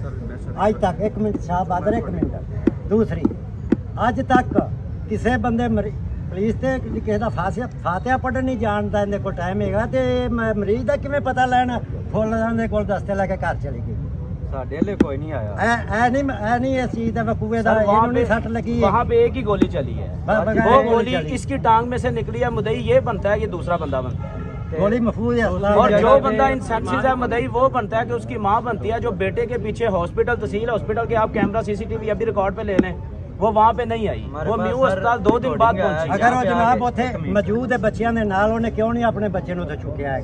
अज तक, एक मिनट शाह बहादुर, एक मिनट, दूसरी अज तक किसी बंदे पुलिस से किसी का फातिहा पढ़न नहीं जानता, इन्हें को टाइम है तो मरीज का किमें पता लैना, फुल को दस्ते लैके घर चली गई। कोई नहीं आया, नहीं इस चीज का वकूए का नहीं सट लगी है। वहाँ पे एक ही गोली चली है, वो गोली इसकी टांग में से निकली है। मुदई ये बनता है कि दूसरा बंदा बनता है, गोली महफूज है। और जो बंदा इनसेंसिटिव है मुदई वो बनता है कि उसकी माँ बनती है, जो बेटे के पीछे हॉस्पिटल, तहसील हॉस्पिटल के आप कैमरा CCTV अभी रिकॉर्ड पे ले लें, वो वहाँ पे नहीं आई, वो म्यू अस्पताल 2 दिन बाद पहुंची। अगर वो जनाब उथे मौजूद है बच्चों के नाल, उन्हें क्यों नहीं अपने बच्चे को चुकया है?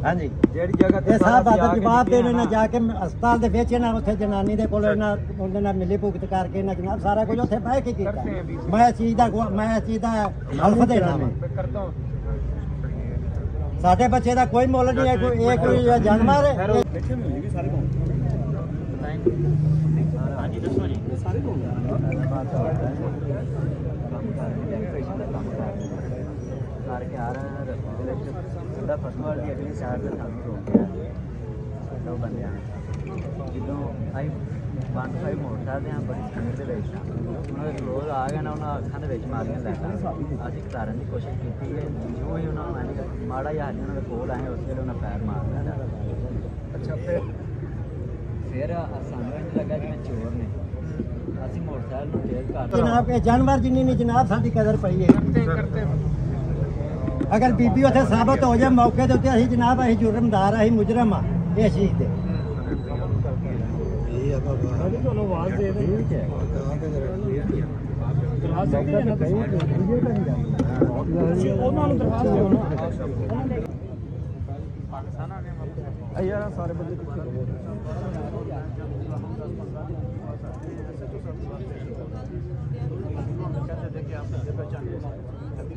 हाँ जी, ये साहब बहादुर जवाब देने ना जाके अस्पताल दे विच ना उथे जनानी दे कोल ना उनदे नाल मिली भुगत करके ना जनाब सारा कुछ उथे बह के कीता। मैं इस चीज दा हल्फ देना मैं, साडे बच्चे दा कोई मुल नहीं है, कोई जानवर है। करके आ रहे हैं रस्ते फसवाल की अगली साइड से सानू रोकिया दो बंदे जो आई 1-5 मोटरसाइकिल हैं बड़ी स्पीड से उन्होंने क्लोज आ गए ना, उन्होंने अखां दे विच मारियां लैटां। असीं घटारन की कोशिश की, जो ही उन्होंने माड़ा जिहा हल्ली उन्होंने कोल आए, उस वेले उन्हें पैर मार लिया। अच्छा, फिर सानू इंज लगा जिवें चोर ने, असीं मोटरसाइकिल तेज कर जनाब ये जानवर जिन्नी नहीं जनाब साडी कदर पई है। अगर बीबी उसे साबित हो जाए मौके के उत्ते जनाब अं जुर्मदार, अं मुजरम हाँ इस चीज से। सारे बंदे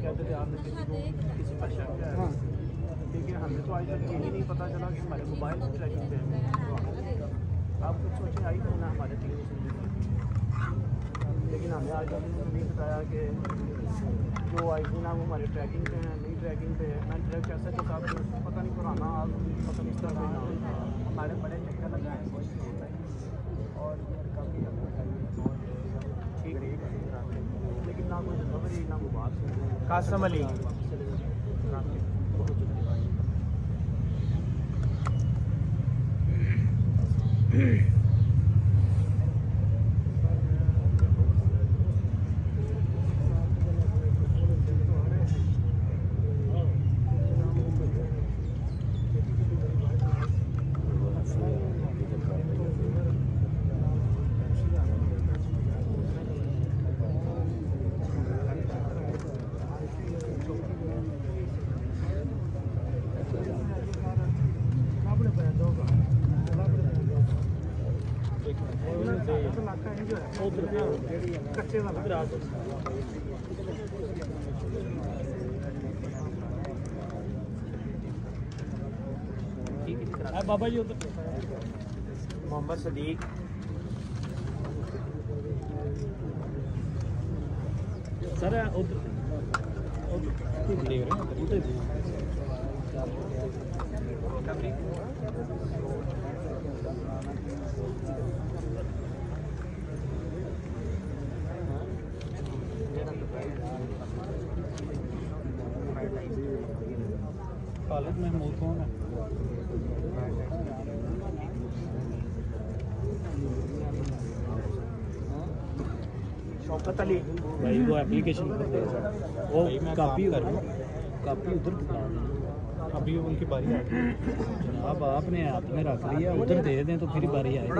कहते थे आपने किसी पर शक है, लेकिन हमें तो आज तक यही नहीं पता चला कि हमारे मोबाइल में ट्रैकिंग पे है। आप कुछ सोचें आई तो ना हमारे टीम लेकिन हमें आज तक नहीं बताया कि जो आई थी ना वो हमारे ट्रैकिंग पे हैं, नहीं ट्रैकिंग पे है। मैं ट्रैक कैसे तो साहब पता नहीं पुराना पता नहीं इस तरह का नाम हमारे बड़े चक्कर लगा है और काफ़ी ठीक नहीं, लेकिन ना कोई रिकवरी ना वो बात कासम अली बाबा जी उधर मोहम्मद सदीक सर उधर खालिद महमूद कौन है? शौकत अली भाई वो एप्लीकेशन वो कॉपी उधर अभी उनकी बारी आ गई जनाब, आपने हाथ में रख लिया, उधर दे दें तो फिर बारी आएगी।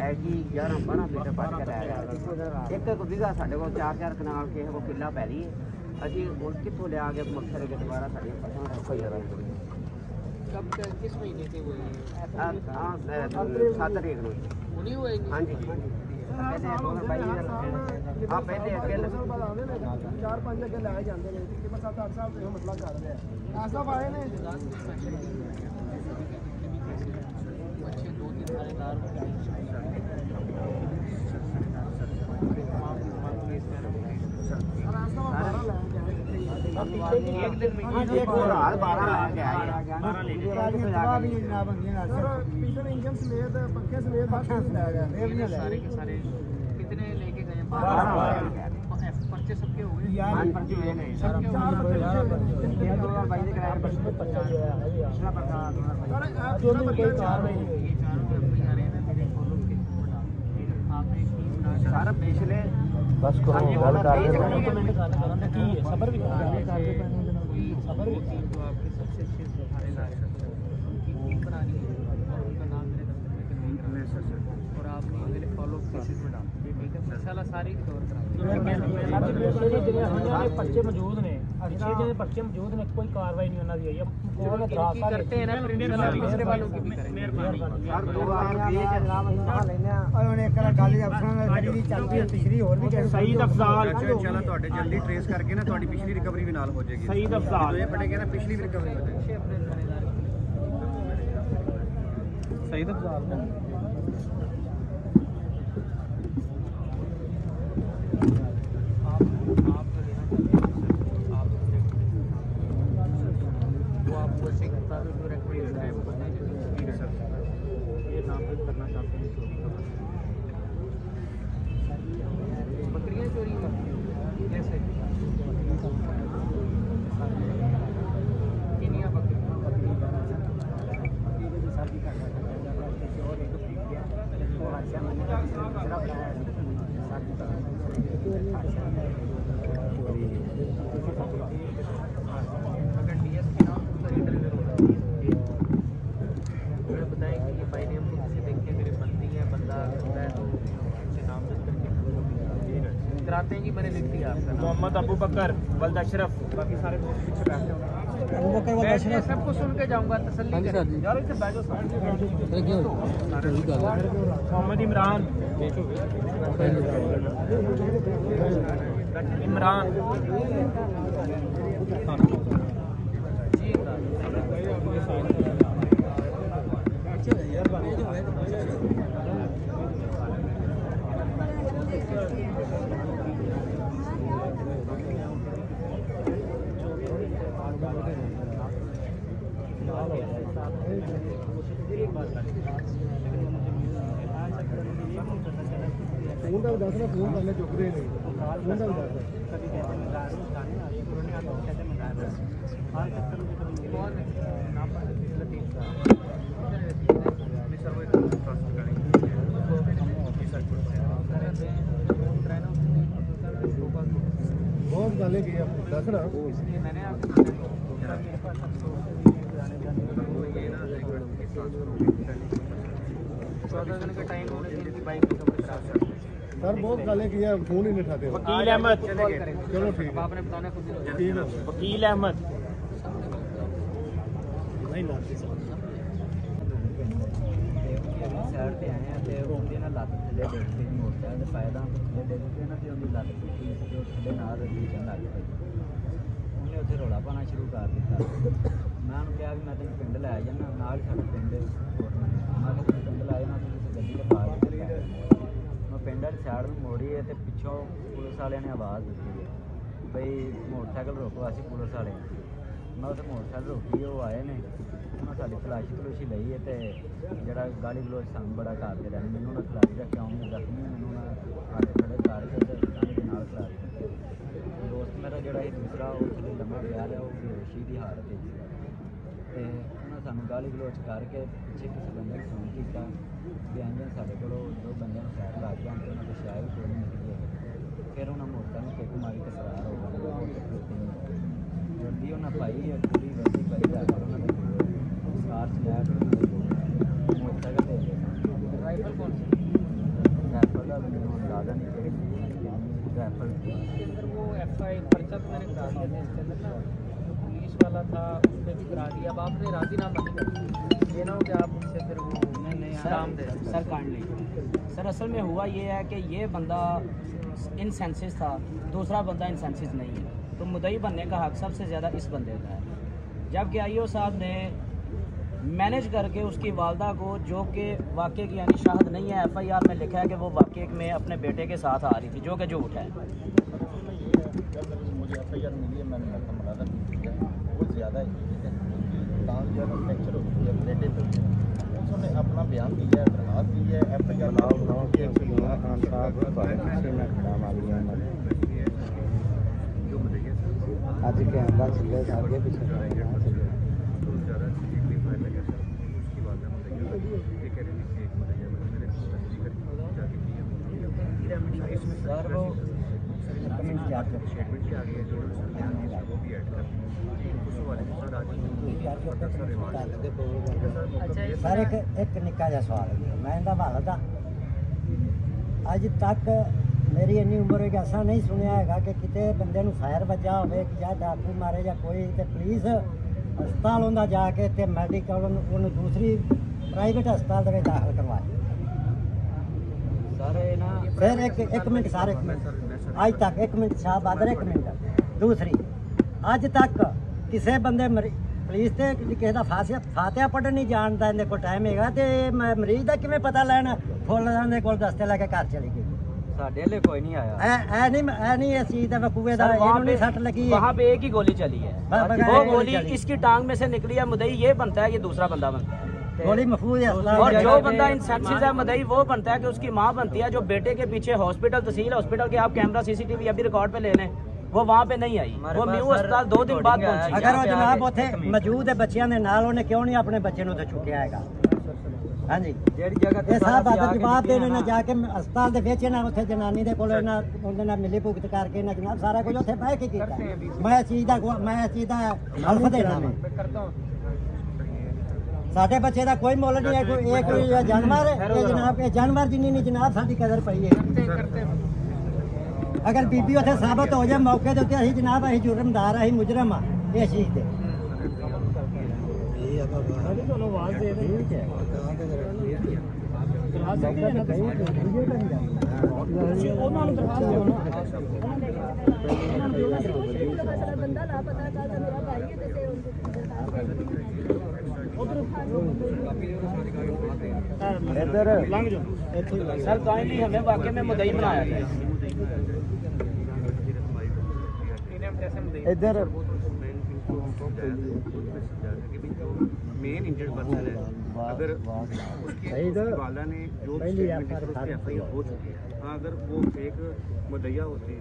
ऐसी 11-12 मीटर पट के लै गया। एक बीघा साढ़े को 4-4 कनाल के वो किला पैली है। अभी कितों लिया के मकसद के दोबारा साड़ी फसल कब किस महीने से हुई? 7 तारीख को। हाँ जी हाँ पहले 4-5 अगे लाए जाते हैं 7-8 साल से मसला कर रहे हैं ऐसा पाए ने अच्छे 2-3 थानेदार एक दिन में हाल 12 लाख है इंजन समेत पंखे समेत सारे के सारे कितने लेके गए 12 पर्चे सबके हो गए यार पर्चे हो गए सबके 2022 के किराए पर 50 पिछला प्रकार जो भी कोई कार्रवाई नहीं ये चारों एफआई आ रहे हैं मेरे फॉलो के आपने टीम बना सारा पिछले बस करो गल कर की सबर भी कोई सबर भी तो आपके सबसे अच्छे सुधारे लायक उनकी टीम बनानी है और उनका नाम मेरे दफ्तर में करवाना है और आपने मेरे फॉलो केसेस में डाल ठीक है इंशाल्लाह सारी कवर कराएंगे पर्चे मौजूद ने अच्छे जो पर्चे मौजूद ने कोई कार्रवाई नहीं होना चाहिए कौन करते हैं ना पिछले वालों की भी करेंगे यार 2020 जनाब हिंदा लेने और ਉਹਨੇ ਇੱਕ ਗੱਲ ਦੇ ਅਫਸਰਾਂ ਨਾਲ ਜਿਹੜੀ ਚੱਲਦੀ ਹੈ ਪਿਛਲੀ ਹੋਰ ਵੀ ਸਹੀ ਅਫਜ਼ਾਲ ਚਲੋ ਤੁਹਾਡੇ ਜਲਦੀ ਟ੍ਰੇਸ ਕਰਕੇ ਨਾ ਤੁਹਾਡੀ ਪਿਛਲੀ ਰਿਕਵਰੀ ਵੀ ਨਾਲ ਹੋ ਜਾਏਗੀ ਸਹੀ ਅਫਜ਼ਾਲ ਇਹ ਪੜੇਗਾ ਨਾ ਪਿਛਲੀ ਵੀ ਰਿਕਵਰੀ ਹੋ ਜਾਏਗੀ ਸਹੀ ਅਫਜ਼ਾਲ कराते हैं कि मैंने लिख दिया आपका मोहम्मद अबू बकर वल्द अशरफ बाकी सारे दोस्त पीछे बैठे होंगे अबू बकर वल्द अशरफ सबको सुन के जाऊंगा तसल्ली कर यार इधर बैठो मोहम्मद इमरान इमरान फोन का दस फोन करने चुक रहे नहीं फोन का बहुत गाले की दस ना मैंने सर बहुत गाले की है फोन ही नहीं उठाते वकील अहमद चलो ठीक है आपने बताना खुद ठीक है वकील अहमद नहीं लाते साइड पे आए हैं ते उनके ना लत थले देखते नहीं होता है फायदा थले देखते ना ते उनकी लत जो थले नाल रिलेशन लग गई उन्हें उसे रौला पाना शुरू कर दिता मैं उन्हें कहा कि मैं तेन पिंड लै जाना नाल साडे पिंड मैं पिंड लै जाना गड्डी ते पा के मैं पिंड वाली साइड में मोड़ी है तो पिछों पुलिस वाले ने आवाज़ दी है बई मोटरसाइकिल रोको असी पुलिस वाले मैं उसे मोटरसाइकिल रोकी वो आए ने उन्होंने साड़ी तलाशी तलूशी ली है तो जरा गाली गलोच सानू बड़ा करते रहे मैनू ना खिलाड़ी रखा उन्हें जख्मी मैनू ना अग खड़े करके नाल खिलाड़ी दोस्त मेरा जोड़ा दूसरा उसने लम्मा पिया लिया वो बेहोशी की हालत है तो उन्होंने सानू गाली गलोच करके पिछे किसी बंदे ने फोन किया भी इंजन साढ़े को दो बंदे साइड लग गया तो उन्होंने शायद कोई नहीं निकली फिर उन्होंने मोटरसाइकिल किक मारी तो फरार हो गए वर्दी उन्हें पाई है पूरी वर्दी पाई जाकर उन्होंने कार चलाया फिर मोटरसाइकिल दे राइफल कौन सी राइफल का अंदाजा नहीं राइफल के अंदर वो एफआई पर्चा तो मैंने करा दिया था इसके अंदर ना जो पुलिस वाला था उसने भी करा दिया अब आपने राजीनामा नहीं कर ये ना हो कि आप उनसे फिर वो सर काट ली सर असल में हुआ ये है कि ये बंदा इनसेंसिस था दूसरा बंदा इनसेंसिस नहीं है तो मुद्दई बनने का हक सबसे ज़्यादा इस बंदे का है जबकि आईओ साहब ने मैनेज करके उसकी वालदा को जो कि वाक़े की यानी शाहद नहीं है एफआईआर में लिखा है कि वो वाक़े में अपने बेटे के साथ आ रही थी जो कि झूठ है मुझे FIR मिली है, मैंने रकम मुलादा की है, वो ज़्यादा है, ठीक है, दांत जो है ना फ्रैक्चर हो गई है, प्लेटें पे उन्होंने अपना बयान दिया है, दरखास्त दी है, FIR आज कैमरा चले आगे पीछे सर वो सर एक निक्का जिहा सवाल है मैं इनका हवाला दा अज तक मेरी इन्नी उम्र है ऐसा नहीं सुनिया है कि किते बंदे नूं फायर वजा होवे या डाकू मारे या कोई ते पुलिस हस्पताल होंदा जाके ते मैडिकल उन्हें दूसरी प्राइवेट हस्पताल दे दाखिल करवाए सर ना फिर एक मिनट सर एक मिनट आज तक एक मिनट शाह बहादुर एक मिनट दूसरी अज तक किसी बंदे पुलिस ते किसी का फातिहा पढ़न नहीं जानता इन्हें को टाइम है तो मरीज का किवें पता लैना फुल दे कोल दस्ते लैके घर चली गई साढ़े ले कोई नहीं आया ऐ नहीं इस चीज का वकूए का नहीं सट लगी है वहाँ पे एक ही गोली चली है वो गोली इसकी टांग में से निकली है मुदई ये बनता है ये दूसरा बंदा बनता है गोली महफूज है और जो बंदा इंसेप्सिस है मुदई वो बनता है कि उसकी माँ बनती है जो बेटे के पीछे हॉस्पिटल तहसील हॉस्पिटल के आप कैमरा CCTV अभी रिकॉर्ड पे ले लें वो वहाँ पे नहीं आई वो न्यू अस्पताल 2 दिन बाद पहुंची अगर वो जनाब उत्थे मौजूद है बच्चों के नाल उन्हें क्यों नहीं अपने बच्चे नूं ते चुकिया हैगा हाँ जी जेड़ी जगह ये साहब बहादुर जवाब देने ने जाके अस्पताल दे विच ना उत्थे जनानी दे कोल ना उनदे नाल मिली भुगत करके ना जनाब सारा कुछ उत्थे बह के कीता मैं इस चीज दा हल्फ देना मैं साडे बच्चे दा कोई मुल नहीं है कोई जानवर है ये जनाब ये जानवर जिन्नी नहीं जनाब साडी कदर पई है अगर बीबी उत्थे साबित हो जाए मौके ते असीं जनाब असीं जुर्मदार असीं मुजरम आ इस चीज ते सर काइंडली हमें वाकई में मुदई बनाया जाए इधर मेन इंजर्ड पर्सन है अगर उसकी वाला ने जो FIR हो चुकी है हाँ अगर वो फेक मुदैया होती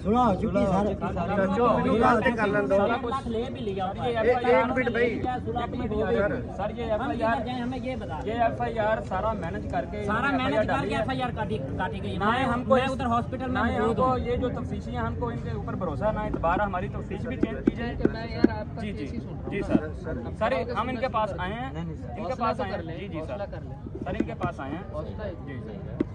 सुना चुकी सारे सर ये FIR सारा मैनेज करके FIR काटी गई ना हमको उधर हॉस्पिटल में हमको ये जो तफ्तीशी है हमको इनके ऊपर भरोसा ना है दोबारा हमारी तफ्तीश भी चेंज की जाए जी जी जी सर हम इनके पास आए हैं इनके पास आए हैं जी सर इनके पास आए हैं जी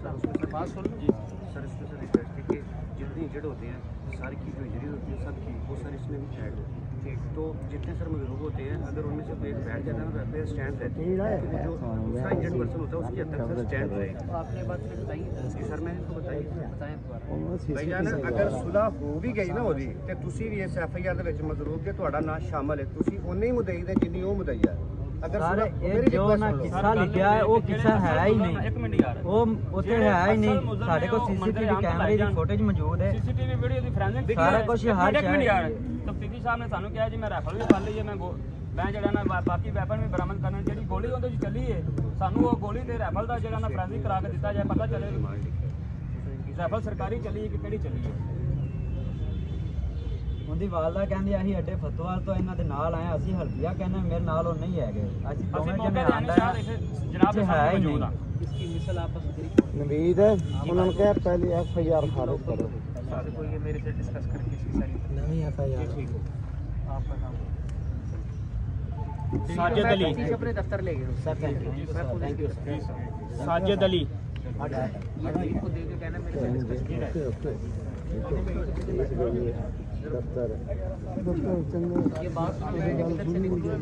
सर बात सुन जी सर इसमें सर रिक्वेस्ट है कि जितनी इंजर्ड होते हैं सारी की जो इंजरी होती है सबकी वो सर इसमें भी ऐड होती है ठीक तो जितने सर मजरूब होते हैं अगर उनमें से कोई बैठ जाता है ना तो स्टैंड रहती है तो जो दूसरा इंजर्ड पर्सन होता है उसकी हद तक सर स्टैंड रहेगा आपने बात बताई जी सर मैंने तो बताई ਭਈਆ ਨਾ ਅਗਰ ਸੁਲਾ ਹੋ ਵੀ ਗਈ ਨਾ ਉਹਦੀ ਤੇ ਤੁਸੀਂ ਵੀ ਇਸ FIR ਦੇ ਵਿੱਚ ਮਜ਼ਰੂਬ ਜੇ ਤੁਹਾਡਾ ਨਾਂ ਸ਼ਾਮਲ ਹੈ ਤੁਸੀਂ ਉਹਨੇ ਹੀ ਮੁਦਈ ਦੇ ਜਿੰਨੀ ਉਹ ਮੁਦਈ ਹੈ ਅਗਰ सर ये जो ना किस्सा लिखा है वो किस्सा है ही नहीं एक मिनट यार वो उते है ही नहीं साडे को CCTV कैमरे ਦੀ ਫੁਟੇਜ ਮੌਜੂਦ ਹੈ CCTV ਵੀਡੀਓ ਦੀ ਫੋਰੈਂਸਿਕ ਸਾਰਾ ਕੁਝ ਹਰ ਇੱਕ ਮਿੰਟ ਯਾਰ ਤਫਤੀਸ਼ੀ ਸਾਹਿਬ ਨੇ ਸਾਨੂੰ ਕਿਹਾ ਜੀ ਮੈਂ ਰਾਈਫਲ ਵੀ ਫੜ ਲਈ ਹੈ ਮੈਂ ਜਿਹੜਾ ਨਾ ਬਾਕੀ ਵੈਪਨ ਵੀ ਬਰਾਮਦ ਕਰਨਾ ਜਿਹੜੀ ਗੋਲੀ ਉਹਦੇ ਵਿੱਚ ਚੱਲੀ ਹੈ ਸਾਨੂੰ ਉਹ ਗੋਲੀ ਤੇ ਰਾਈਫਲ ਦਾ ਜਿਹੜਾ ਨਾ ਫੋਰੈਂਸਿਕ ਕਰਾ ਕੇ ਦਿੱਤਾ ਜਾਏ ਪਤਾ ਚੱਲੇ ਰਾਈਫਲ ਸਰਕਾਰੀ ਚੱਲੀ ਹੈ ਕਿ ਕਿਹੜੀ ਚੱਲੀ ਹੈ ਉਹਦੀ ਵਾਲਦਾ ਕਹਿੰਦੀ ਅਸੀਂ ਅੱਡੇ ਫਤਵਾਲ ਤੋਂ ਇਹਨਾਂ ਦੇ ਨਾਲ ਆਏ ਅਸੀਂ ਹਲਦੀਆ ਕਹਿੰਦੇ ਮੇਰੇ ਨਾਲ ਉਹ ਨਹੀਂ ਹੈਗੇ ਅਸੀਂ ਦੋਵੇਂ ਜਣੇ ਆਂਦਾ ਜਨਾਬ ਦੇ ਸਾਹਮਣੇ ਮੌਜੂਦ ਆ ਨਵੀਦ ਉਹਨਾਂ ਨੂੰ ਕਿਹਾ ਪਹਿਲੀ FIR ਖਾਰਜ ਕਰੋ सर को ये मेरे से डिस्कस करके इसकी सारी नवी FIR आपका नाम साजिद अली अपने दफ्तर ले गए sir thank you Sajid Ali को दे के कहना मेरे से डिस्कस किया है ये बात किधर से निकली है?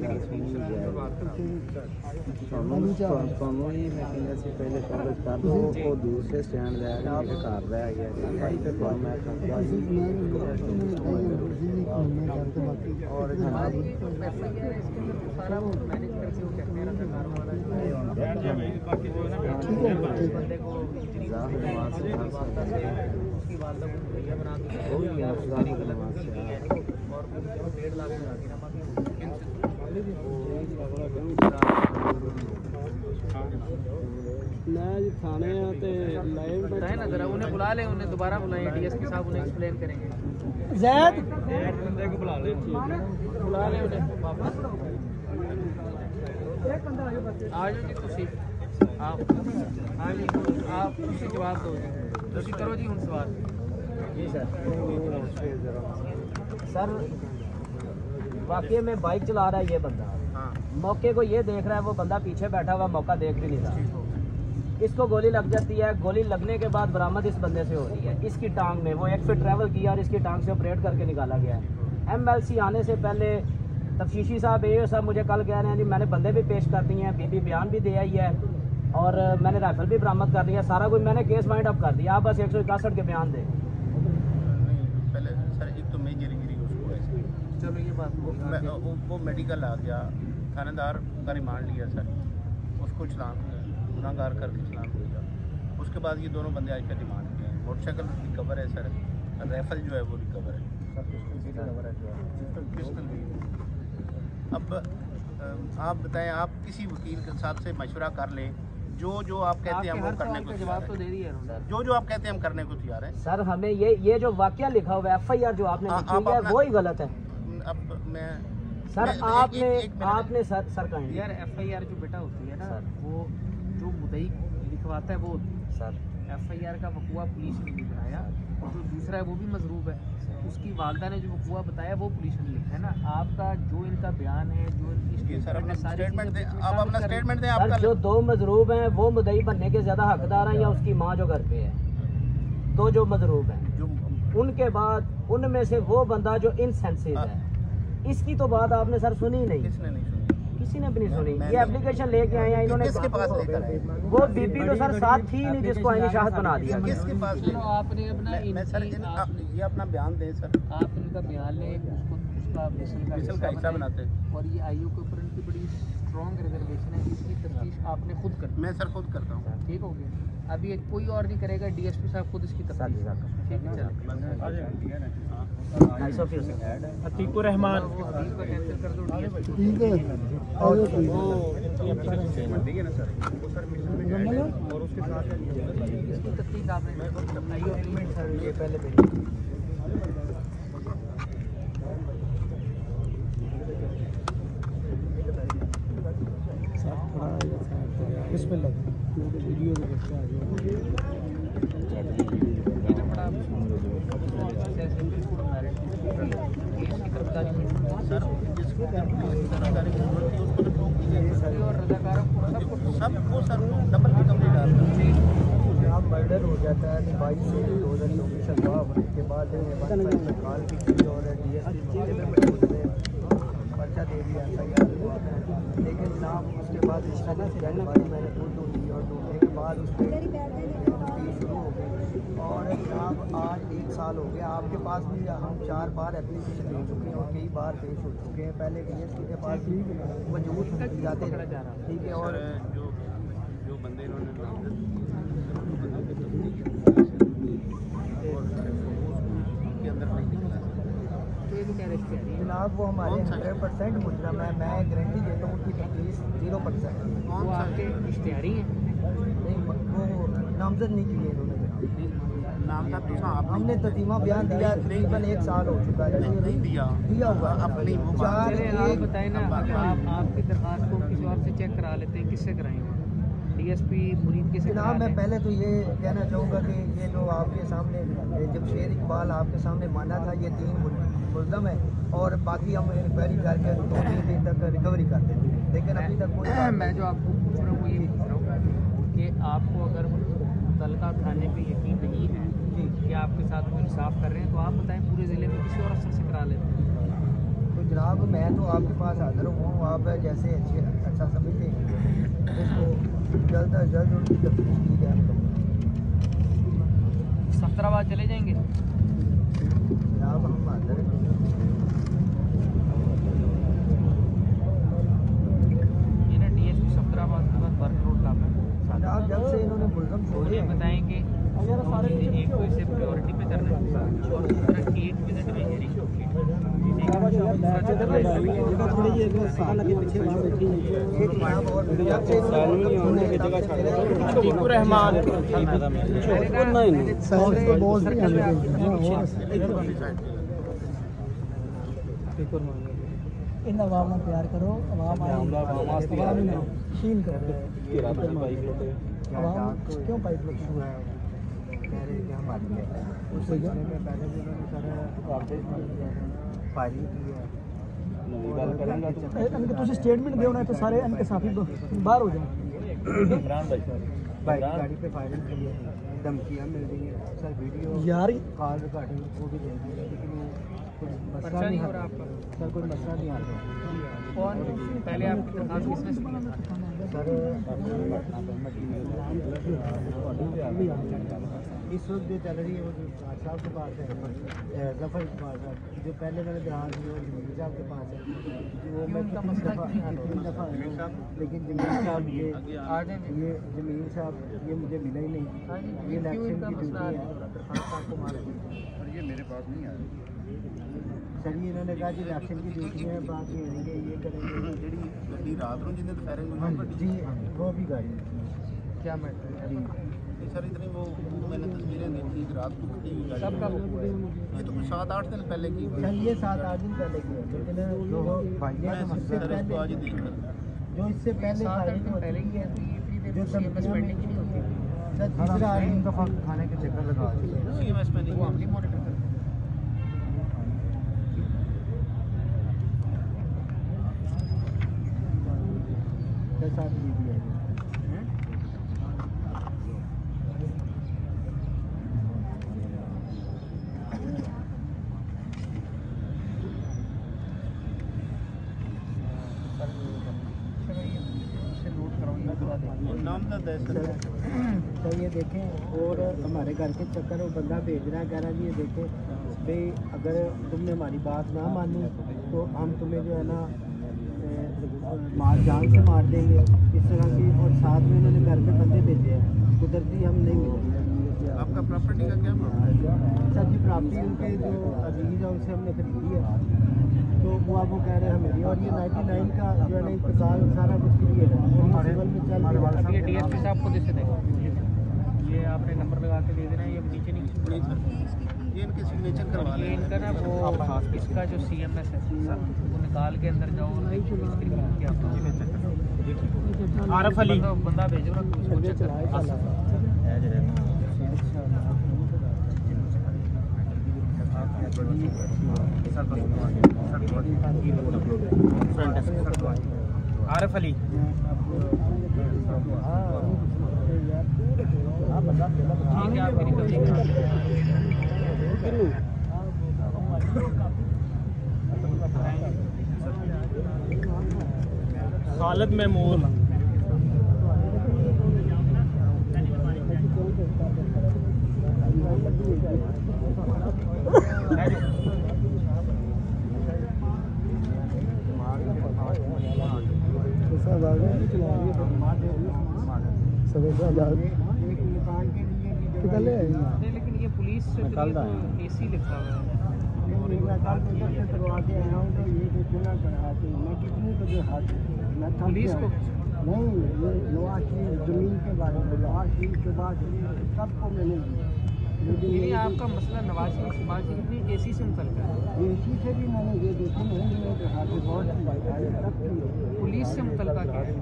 पहले कागज कर दो वो दूसरे स्टैंड ले आके घर ले आ गया भाई तो मैं और जनाब सारा वो मैनेज करके वो कहते हैं सरकार वाला बाकी जो है ना बंदे को उसकी वालदा को भैया बना दी और 1.5 लाख में आती ना बाकी मैं जी थाने आते लाइव बताए ना जरा उन्हें बुला ले उन्हें दोबारा बुलाएं डीएसपी साहब उन्हें एक्सप्लेन करेंगे जैद बंदे को बुला ले बुला ले उन्हें वापस आज जी तुसी आप हाँ जी आप तुसी जवाब दो जी तुसी करो जी उन सवाल जी सर वाकई में बाइक चला रहा है ये बंदा मौके को ये देख रहा है वो बंदा पीछे बैठा हुआ मौका देख भी नहीं रहा इसको गोली लग जाती है गोली लगने के बाद बरामद इस बंदे से हो रही है इसकी टांग में वो 1 फीट ट्रैवल किया और इसकी टांग से ऑपरेट करके निकाला गया है MLC आने से पहले तफ्तीशी साहब AO साहब मुझे कल कह रहे हैं जी मैंने बंदे भी पेश कर दिए हैं बीबी बयान भी दे आई है और मैंने राइफल भी बरामद कर दिया सारा कुछ मैंने केस वाइंड अप कर दिया आप बस 161 के बयान दें पहले सर एक तो मेजर इंजरी उसको ऐसे चलो ये बात वो मेडिकल आ गया थानेदार का रिमांड लिया सर उसको चलान गुनाहगार करके चलान दिया उसके बाद ये दोनों बंदे आज का रिमांड किया मोटरसाइकिल रिकवर है सर राइफल जो है वो रिकवर है पिस्टल भी अब आप बताएं आप किसी वकील के साथ से मशवरा कर लें जो आप कहते हैं हम वो करने को जवाब तो दे रही है जो आप कहते हैं हम करने को तैयार हैं सर हमें ये जो वाकया लिखा हुआ है FIR जो आपने लिखी है वो ही गलत है अब मैं सर आपने सर कहें यार FIR जो बेटा होती है ना वो जो मुद्दई लिखवाता है वो सर FIR का वकूआ पुलिस ने नहीं बनाया और जो दूसरा है वो भी मजरूब है उसकी वालदा ने जो वकूआ बताया वो पुलिस ने लिखा है ना आपका जो इनका बयान है जो इनकी स्टेटमेंट है सारी चीजें आप अपना स्टेटमेंट दें सर जो 2 मजरूब हैं वो मुद्दई बनने के ज्यादा हकदार हैं या उसकी माँ जो घर पे है तो जो मजरूब हैं उनके बाद उनमें से वो बंदा जो इनसेंसिटिव है इसकी तो बात आपने सर सुनी नहीं किसने नहीं सुनी किसी ने भी नहीं सुनी ये एप्लीकेशन लेके आए हैं इन्होंने किसके पास लेकर आए वो बीबी तो सर साथ थी नहीं जिसको आईनी शाहद बना दिया किसके पास चलो आपने अपना मैं सर ये अपना बयान दें सर आप इनका बयान लें उसका मिसल का हिस्सा बनाते हैं और ये आईओ के ऊपर इनकी बड़ी स्ट्रॉन्ग रिजर्वेशन है इसकी तफ्तीश आपने खुद कर मैं सर खुद करता हूँ ठीक हो गया अभी कोई और नहीं करेगा DSP साहब खुद इसकी तफ्तीश ठीक है अतीकुर रहमान वो हबीब का कैंसिल कर दो DSP ठीक है ना सर वो सर मिशन में जाएगा और उसके साथ इसकी तफ्तीश आपने आईओ सर ये पहले सबको सर डबल रिकवरी डालना जहाँ मर्डर हो जाता है 22 से 2024 अगवा होने के बाद कॉल की थी और DSP पर्चा दे दिया FIR लेकिन जनाब उसके बाद रिश्ता मैंने ढूंढ दी और ढूंढने के बाद उस पर शुरू हो गई और जनाब आज 1 साल हो गया आपके पास भी हम 4 बार एप्लीकेशन दे चुके हैं और कई बार पेश हो चुके हैं पहले DSP के पास भी वजूद जाते ठीक है और जो बंदे इन्होंने के अंदर नहीं निकला जनाब वो हमारे 100% मुजरम है मैं गारंटी देता हूँ कि पुलिस 0% वो आपके इश्तिहारी हैं नहीं वो नामजद नहीं किए इन्होंने नाम का तो हमने तजीमा बयान दिया तकरीबन 1 साल हो चुका है नहीं दिया हुआ अपनी वो चले आप बताएं ना आप आपकी दरख्वास्त को किसी और से चेक करा लेते हैं किससे कराएंगे DSP मुरीद के से जनाब मैं पहले तो ये कहना चाहूँगा कि ये जो आपके सामने जब शेर इकबाल आपके सामने माना था ये 3 मुलजम है और बाकी हम इंक्वायरी करके 2-3 दिन तक रिकवरी कर देते हैं लेकिन अभी तक कोई मैं जो आपको पूछ रहा हूँ वो ये पूछ रहा हूँ कि आपको अगर मुतल्लिका थाने पे यकीन नहीं है कि आपके साथ वो इंसाफ कर रहे हैं, तो आप बताएं पूरे ज़िले में किसी और अफसर से करा लेते हैं। तो जनाब मैं तो आपके पास हाजिर हूँ, आप जैसे अच्छा समझते हैं उसको जल्द अज जल्द उनकी तफ्तीश की जाए। सफदराबाद चले जाएंगे। जनाब हम हाजिर हैं। ये ना DSP सफदराबाद के बाद वर्क रोड का जनाब जब से इन्होंने मुल्ज़म छोड़े मुझे बताएं कि दो चीज़ें, एक तो इसे प्रायोरिटी पे करना है और दूसरा 8 विजिट में हेयरिंग इन अवाम में प्यार करो, अवाम शीन करो। क्यों पाइप लोग शुरू है कह रहे कि हम आदमी उस सिलसिले में पहले भी उन्होंने सारे फायरिंग की है। ਤੁਸੀਂ ਸਟੇਟਮੈਂਟ ਦਿਓ ਨਾ तो सारे इनके साथी बाहर हो जाए। इमरान भाई गाड़ी पे फायरिंग की है, धमकियाँ मिल रही हैं सर, वीडियो यार कॉल रिकॉर्डिंग वो भी दे दी है, लेकिन वो कुछ मसला नहीं हो रहा आपका सर, कोई मसला नहीं आ रहा। कौन पहले आपकी दरखास्त किसने सुनी? सर इस वक्त जो चल रही है वो जो साहब के पास है, जफर के पास है, जो पहले मैंने दराज की वो जमीन साहब के पास है, वो मैं कितनी दफ़ा लेकिन जमीन साहब ये जमीन साहब ये मुझे मिला ही नहीं। ये इलेक्शन की ड्यूटी है और ये मेरे पास नहीं आ रही सर। ये इन्होंने कहा कि इलेक्शन की ड्यूटी है, बात ये होंगे ये करेंगे जी गड्डी रात को जिन्हें फायरिंग जी वो भी गाड़ी क्या मैटर है सर। इतनी वो मैंने तस्वीरें देखी रात को कटी हुई गाड़ी, सब ये तो 7-8 दिन पहले की सर, ये 7-8 दिन पहले की है, लेकिन जो इससे पहले आज देख जो इससे पहले पहले की है जो पेंडिंग नहीं होती सर, तीसरा आदमी दफ़ा खाने के चक्कर लगा CMS पे नहीं हम मॉनिटर करते साथ ये भी है। तो ये देखें और हमारे घर के चक्कर वो बंदा भेज रहा है, कह रहा है जी ये देखें भाई अगर तुमने हमारी बात ना मानी तो हम तुम्हें जो है ना जान से मार देंगे इस तरह की। और साथ में उन्होंने घर पे बंदे भेजे हैं, कुदरती हम नहीं मिले। आपका प्रॉपर्टी का क्या सर जी? प्रॉपर्टी उनके जो अजीज है उनसे हमने खरीदी है, तो वो अब वो कह रहे हैं हमें, और ये 99 का जो है ना इंतकाल सारा कुछ क्लियर है सिविल में चल। ये DSP साहब को जैसे देखो ये आपने नंबर लगा के दे देना, ये नीचे नहीं सर, ये इनके सिग्नेचर करवा ये इनका ना वो इसका जो CMS है सर वो निकाल के अंदर जाओ और देखो इसकी रिपोर्ट क्या आरफ अली बंदा भेजो ना उसको चेक आरफ अली ठीक है आपकी रिकवरी खालिद महमूद लेकिन ये पुलिस से AC लिखा हुआ है। पुलिस को नहीं ये लोहा की जमीन के बारे में लोहा की के बाद सबको मैंने यानी आपका मसला नवाज शरीफ ने AC से मुतल्लिक़ है। AC से भी मैंने ये देखा नहीं, पुलिस से मुतल्लिक़ क्या है?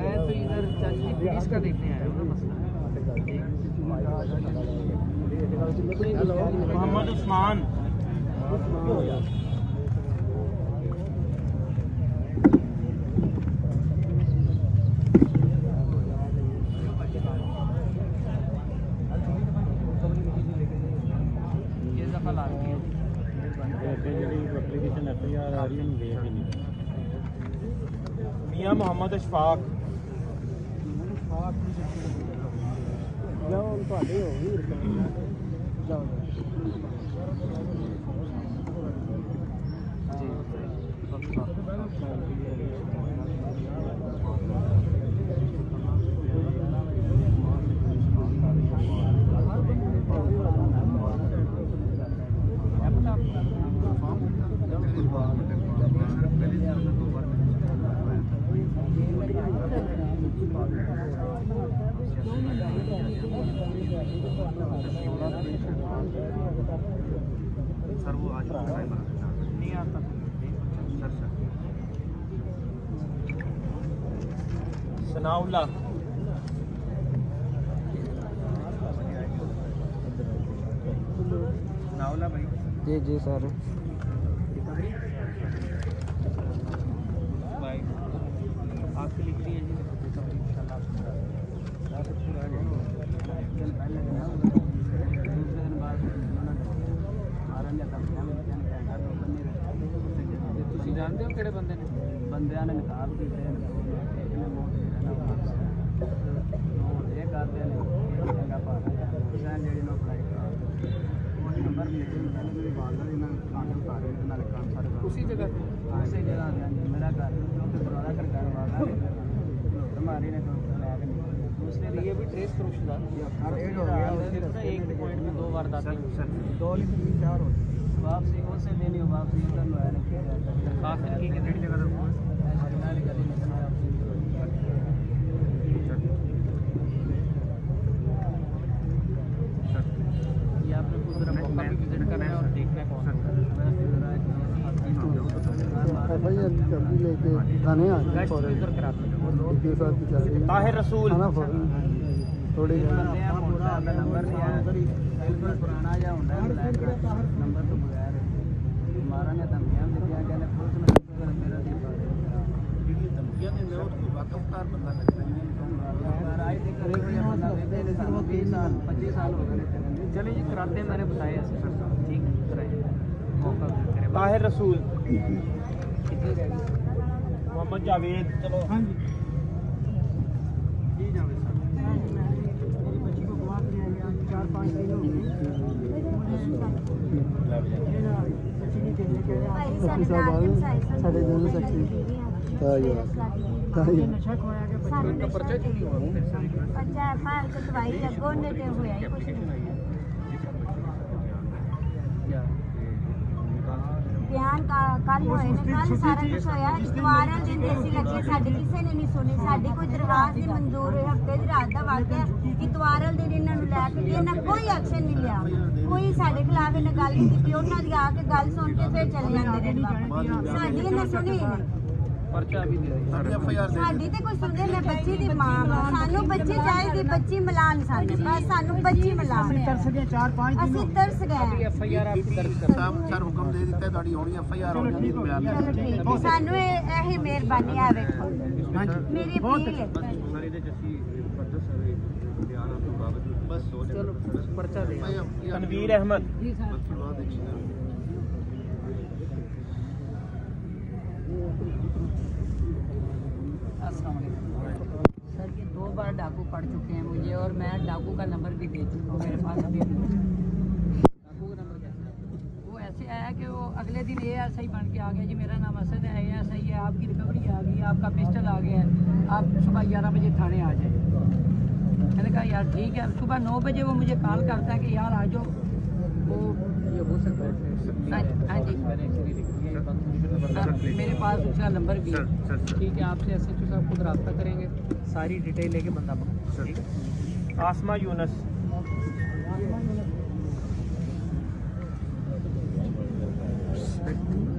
मैं तो इधर पुलिस का देखने आया हूँ ना मसला। मोहम्मद उस्मान मियां मोहम्मद अशफाक जाओ ਤੁਹਾਡੇ ਹੋ ਗਈ ਜਾਓ सर वो आज नहीं आता सर सनाउल्ला नावला भाई जी जी सर भाई आपके लिख रही है जी ਤੁਸੀਂ ਜਾਣਦੇ ਹੋ ਕਿਹੜੇ ਬੰਦੇ ਨੇ ਬੰਦਿਆਂ ਨੇ ਨਿਕਾਲ ਕੀਤੇ ਨੇ ਇਹਨੇ ਮੋਟ ਇਹ ਕਰਦੇ ਨੇ ਚੰਗਾ ਭਾਰਾ ਜਾਂ ਜਿਹੜੀ ਨੋ ਫਲਾਈਟ ਉਹ ਨੰਬਰ ਲਿਖੇ ਪਹਿਲੇ ਮੇਰੇ ਬਾਲਦਾ ਇਹਨਾਂ ਕਾਂਡ ਸਾਰੇ ਨਾਲ ਕੰਮ ਸਾਰੇ ਉਸੇ ਜਗ੍ਹਾ ਤੇ ਉਸੇ ਜਗ੍ਹਾ ਤੇ ਮੇਰਾ ਘਰ ਉੱਥੇ ਪੁਰਾਣਾ ਘਰ ਵਾਲਾ हमारी ने तो ले के उसने लिए भी ट्रेस करो शुदा रेड हो गया उसने एक पॉइंट में 2 वारदातें दो लिख 4 हो वापसी उससे देनी हो वापसी उधर लो है दरखास्त की कितनी जगह पर ये आपने पूरा मौका भी विजिट करना है और देखना है कौन भैया कभी लेके थाने आ गए उधर कराते हैं के साथ भी चल रही ताहिर रसूल है ना थोड़ी नंबर बिल्कुल पुराना या होता है नंबर तो बगैर हमारा ने धमकियां दिया कहने पुलिस में मेरा धमकियां देंगे और वाकफदार बंदा लगता है आई थी करे हुए बंदा देते 20 साल 25 साल हो गए चलिए जी कराते हैं मैंने बताया ठीक कराइए मौका करें ताहिर रसूल कितनी रहेगी मोहम्मद जावेद चलो हाँ जी जी जावेद साहब मेरी बच्ची को घुमा के लिया 4-5 दिन हो गए बच्ची नहीं खेलने के लिए साढ़े दिन सकती ये नशा खोया के बच्चे का पर्चा क्यों नहीं हुआ अच्छा फाल के दवाई लगो ने ते होया ही कुछ नहीं ਬਿਆਨ ਕੱਲ ਹੋਏ ਨੇ ਕੱਲ ਸਾਰਾ ਕੁਝ ਹੋਇਆ ਇਤਵਾਰਾਂ ਦਿਨ ਦੇਸੀ ਲੱਗੇ ਸਾਡੀ ਕਿਸੇ ਨੇ ਨਹੀਂ ਸੁਣੀ ਸਾਡੀ ਕੋਈ ਦਰਖਾਸਤ ਨਹੀਂ ਮਨਜ਼ੂਰ ਹੋਈ ਹਫਤੇ ਦੀ ਰਾਤ ਦਾ ਵਕਤ ਹੈ ਇਤਵਾਰਾਂ ਦਿਨ ਇਹਨਾਂ ਨੂੰ ਲੈ ਕੇ ਇਹਨਾਂ ਕੋਈ ਐਕਸ਼ਨ ਨਹੀਂ ਲਿਆ ਕੋਈ ਸਾਡੇ ਖਿਲਾਫ ਇਹਨਾਂ ਗੱਲ ਨਹੀਂ ਕੀਤੀ ਉਹਨਾਂ ਦੀ ਆ ਕੇ ਗੱਲ ਸੁਣ ਕੇ ਫਿਰ ਚਲੇ ਜਾਂਦੇ ਨੇ ਸਾਡੀ ਇਹਨਾਂ ਸੁਣੀ ਨਹੀਂ पर्चा भी दे रही ਸਾਡੀ ਤੇ ਕੋਈ ਸੁਣਦੇ ਮੈਂ ਬੱਚੀ ਦੀ ਮਾਂ ਵਾਂ ਸਾਨੂੰ ਬੱਚੀ ਚਾਹੀਦੀ ਬੱਚੀ ਮਿਲਾਨ ਸਾਨੂੰ ਬਸ ਸਾਨੂੰ ਬੱਚੀ ਮਿਲਾਨ तरस गए 4-5 दिन ਅਸੀਂ ਤਰਸ ਗਏ एफआईआर आपकी दर्ज कर सर हुक्म दे दिता है ਤੁਹਾਡੀ ਹੋਣੀ FIR ਹੋ ਜਾਂਦੀ ਹੈ ਬਿਆਨ ਚਲੋ ਠੀਕ ਹੈ ਸਾਨੂੰ ਇਹ ਮਿਹਰਬਾਨੀ ਆ ਵੇਖੋ ਮੇਰੀ ਅਪੀਲ ਹੈ सर ਇਹਦੇ ਚ ਅਸੀਂ ਪਰਦਸ ਸਾਰੇ ਬਿਆਨ ਆਉਣ ਤੋਂ ਬਾਵਜੂਦ ਬਸ ਸੋਚ चलो पर्चा दे तनवीर अहमद सर ये 2 बार डाकू पड़ चुके हैं मुझे और मैं डाकू का नंबर भी दे चुका हूँ मेरे पास अभी डाकू का नंबर कैसे वो ऐसे आया कि वो अगले दिन ASI बन के आ गया जी मेरा नाम असद है ASI है आपकी रिकवरी आ गई आपका पिस्टल आ गया है आप सुबह 11 बजे थाने आ जाए मैंने कहा यार ठीक है सुबह 9 बजे वो मुझे कॉल करता है कि यार आ जाओ वो ये हो सकता है हाँ जी मेरे पास उसका नंबर भी है ठीक है आपसे SHO साहब खुद रब्ता करेंगे सारी डिटेल लेके बंदा पकड़ो ठीक है आसमा यूनस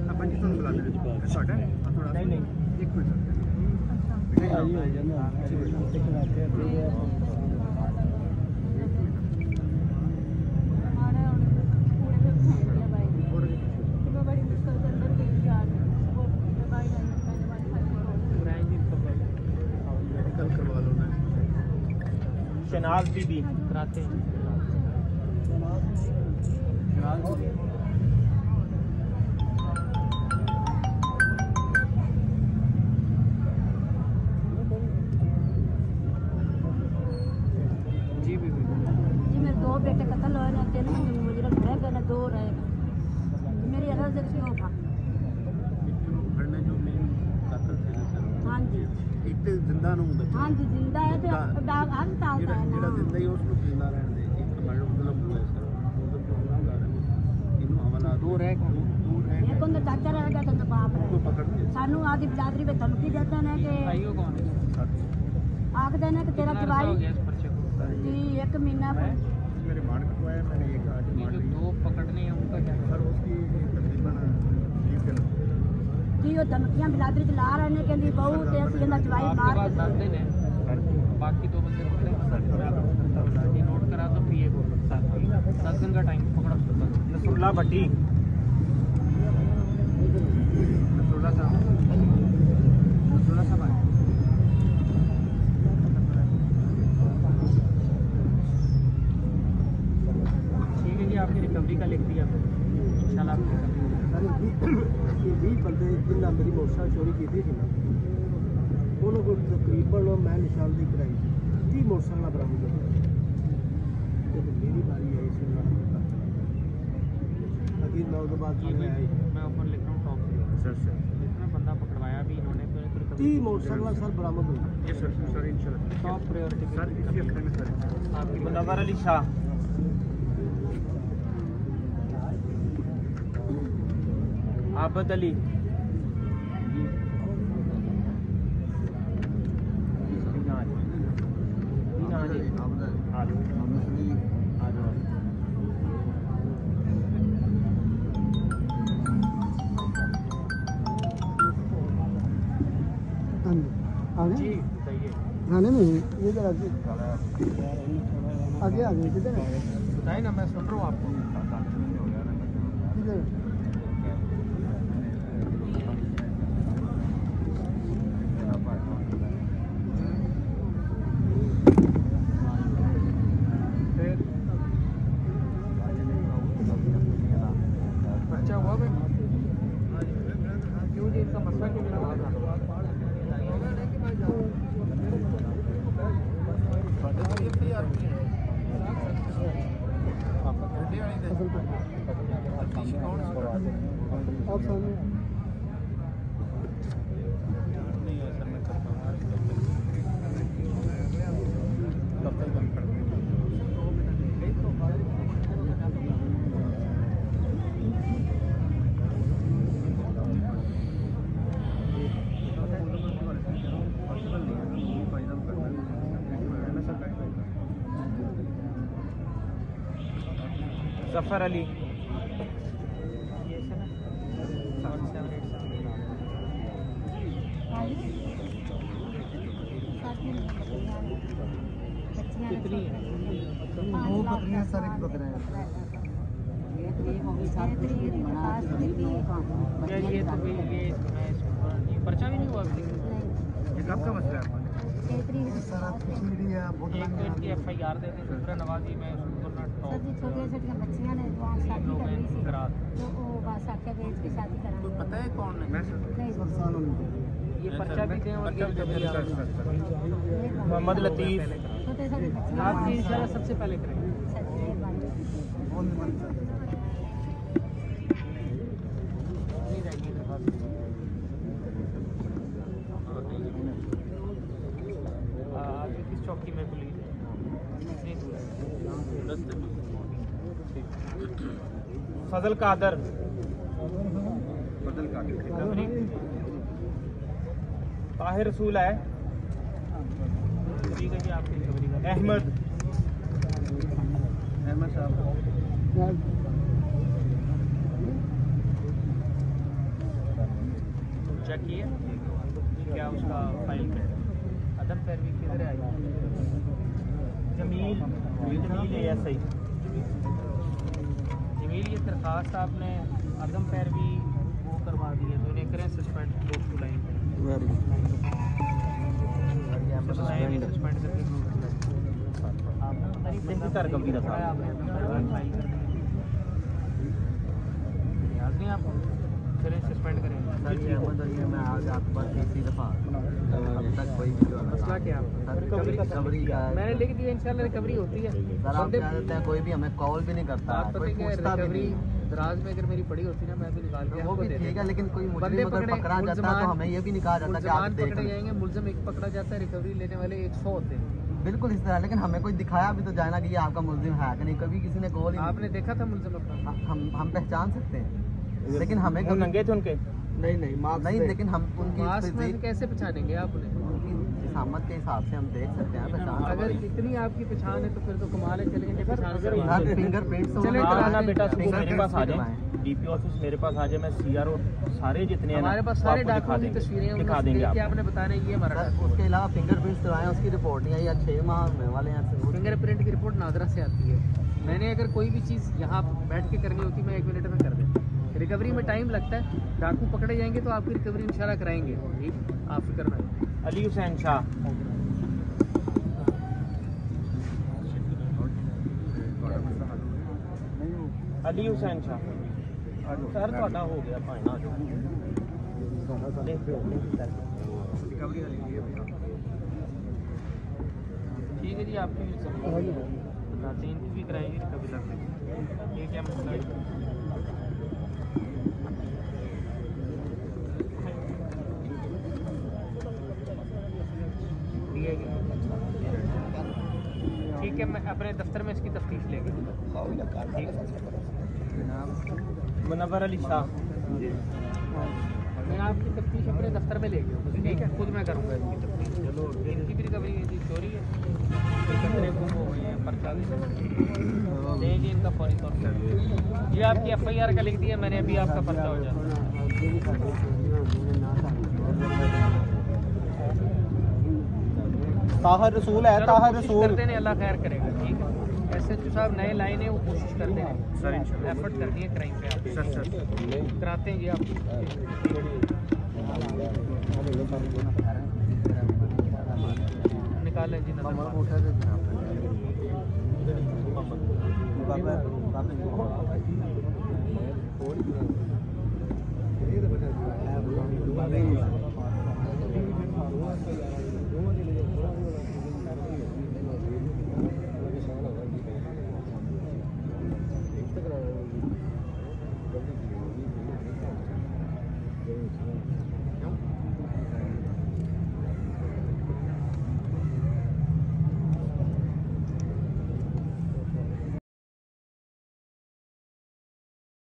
ਆਪਾਂ ਜੀ ਤੁਹਾਨੂੰ ਬੁਲਾ ਲੈਂਦੇ ਤੁਹਾਡਾ नहीं नहीं ਇੱਕ ਮਿੰਟ शनाज बीबी कराते हैं ਜਿੰਦਾ ਨੂੰ हाँ जी जिंदा है तो डाक हर साल का है ਜਿਹੜਾ ना ਜਿੰਦਾ ਹੀ ਉਸ ਨੂੰ ਜਿੰਦਾ ਰਹਿਣ ਦੇ ਇੱਕ ਮਤਲਬ ਹੋਇਆ ਸਰ ਉਹਦਾ ਗੁਨਾਹਗਾਰ ਹੈ ਇਹਨੂੰ ਹਵਾਲਾ ਦੂਰ ਰਹਿ ये कौन चाचा रहेगा तो बाप ਕੋਈ रहेगा ਪਕੜ ਕੇ सानू आदि बिरादरी में धमकी देते हैं कि आईओ कौन है? आखते हैं कि तेरा कितना अरसा हो जवाई गया इस पर्चे को? जी 1 महीना मेरे मान कटवाया मैंने एक आज ये मान जो ली दो पकड़ने हैं उनका क्या? सर उसकी तकरीबन 20 दिन जी वो धमकियां बिरादरी च ला रहे हैं कहती बहू ते असं कहना जवाई आपके मार पास 10 दिन है, बाकी 2 बंदे पकड़े, ये नोट करा तो पीए को 10 दिन का टाइम पकड़ा। नसरुल्ला भट्टी, ठीक है जी, आपकी रिकवरी का लिख दिया इंशाल्लाह आपकी रिकवरी। 20 बंदे जिन्ना मेरी मोटरसाइकिल चोरी की थी ना उन्होंने को तकरीबन मैं निशानदेही कराई 30 मोटरसाइकिल बरामद होई। जब मेरी बारी आई इसी अभी मैं उसके बाद थाने आई मैं ऊपर लिख रहा हूँ टॉप सर सर जितना बंदा पकड़वाया भी इन्होंने फिर रिकवरी 30 मोटरसाइकिल सर बरामद हुई। ये सर इंशाल्लाह टॉप प्रायोरिटी सर इसी हफ्ते में सर आपकी मुनव्वर अली शाह, आबद अली, जी बताइए। थाने में ये जरा आगे आगे किधर है बताइए ना, मैं सुन रहा हूँ आपको। किधर पर्चा हुआ भाई? क्यों जी, इसका मसला क्यों नहीं हुआ था? आप सामने नहीं है सर मैं करता हूँ दफ्तर बंद कर जफर अली, कितनी दो बकरियां सर एक बकरा है ये तो ये पर्चा भी नहीं हुआ अभी तक। ये कब का मसला है सर आप कुछ मीडिया बहुत एक तो इनकी FIR दे दी, दूसरा नवाजी में सुपरना सर जी छोटी छोटी बच्चियां ने वहाँ शादी कर ली थी करा तो वो बस आके बेच के शादी करा पता है कौन है मैं साल होने ये पर्चा भी दें और ये मोहम्मद लतीफ़, छोटे छोटे बच्चे आपकी इंशाल्लाह सबसे पहले करेंगे। किस चौकी में पुलिस कितनी दूर है? फजल कादर, बदल का रिकवरी, ताहिर रसूल है, ठीक है जी, आपकी रिकवरी का अहमद, अहमद साहब चेक किए क्या उसका फाइल पे अदम पैरवी किधर आई? जमील, जमील ASI, जमील ये दरखास्त आपने अदम पैरवी वो करवा दी है तो इन्हें करें suspend court to line suspend करके सिंध का रिकवरी का आपने फाइल कर दी याद नहीं आपको? चलिए सस्पेंड करेंगे। सर ये अहमद अली है, मैं आज आपके पास तीसरी दफा अब तक कोई भी जो मसला क्या है? रिकवरी का मैंने लिख दिया, इंशाल्लाह रिकवरी होती है। सर आप क्या कहते हैं, कोई भी हमें कॉल भी नहीं करता है, कोई पूछता भी रिकवरी नहीं। दराज में अगर मेरी पड़ी होती ना, मैं भी निकाल के वो आपको भी दे ठीक है, देता। लेकिन कोई बंदे मुजरिम अगर पकड़ा जाता है तो हमें ये भी नहीं कहा जाता कि आप मुल्ज़िमान देख पकड़े लें। जाएंगे, मुल्ज़िम एक पकड़ा जाता है, रिकवरी लेने वाले 100 होते हैं। बिल्कुल इस तरह, लेकिन हमें कोई दिखाया भी तो जाए ना कि ये आपका मुल्जिम है कि नहीं, कभी किसी ने कॉल ही नहीं। आपने देखा था मुल्ज़िम अपना? हम पहचान सकते हैं, लेकिन हमें वो कभी नंगे थे उनके? नहीं, लेकिन हम उनकी मास्क में फिजिक, कैसे पहचानेंगे आप उन्हें? उनकी जिसामत के हिसाब से हम देख सकते हैं, पहचान अगर सकते हैं। इतनी आपकी पहचान है तो फिर तो कमाल है, चलेंगे पहचान कर सर फिंगरप्रिंट्स चले हाँ ना बेटा, सुबह फिंगरप्रिंट्स मेरे पास आ भी जाए, डीपी ऑफिस मेरे पास आ जाए, मैं सीआरओ सारे जितने हैं ना, हमारे पास वो सारे आपको दिखा डॉक्यूमेंट की देंगे, तस्वीरें हैं, दिखा उनमें से देंगे देख के आपको। आपने बताना है ये हमारा सर डॉक्यूमेंट। उसके अलावा फिंगरप्रिंट्स करवाएं, उसकी रिपोर्ट नहीं आई, या 6 माह होने वाले हैं सबूत। फिंगरप्रिंट की रिपोर्ट नादरा से आती है। मैंने अगर कोई भी चीज़ यहाँ बैठ के करनी होती मैं 1 मिनट में कर देता। रिकवरी में टाइम लगता है, डाकू पकड़े जाएंगे तो आपकी रिकवरी इंशाल्लाह कराएंगे। ठीक, आप फिक्र ना करें। अली हुसैन शाह, अली हुसैन शाह सर ਤੁਹਾਡਾ हो गया भाई ना ठीक है जी, आपकी भी बताते हैं, इनकी भी कराएंगे रिकवरी लगती। ये क्या मसला है? ठीक है, मैं अपने दफ्तर में इसकी तफ्तीश लेंगे। मुनव्वर अली शाह, मैं आपकी तफ्तीश अपने दफ्तर में ले गया, ठीक है, खुद मैं करूँगा इसकी तफ्तीश। चलो, इनकी भी रिकवरी है जी, चोरी है, कचरे गुम हो गई है, पर्चा देंगे इनका फौरी तौर पर। ये आपकी FIR का लिख दिया मैंने, अभी आपका पर्चा हो जाए। ताहर रसूल है, ताहर कोशिश रसूल। करते हैं, अल्लाह खैर करेगा। ठीक है, SHO साहब नए लाइन है, वो कोशिश करते हैं सर इंशाल्लाह एफर्ट करनी है क्राइम पे आप सर कराते हैं जी आप। निकालें जी नजर। ये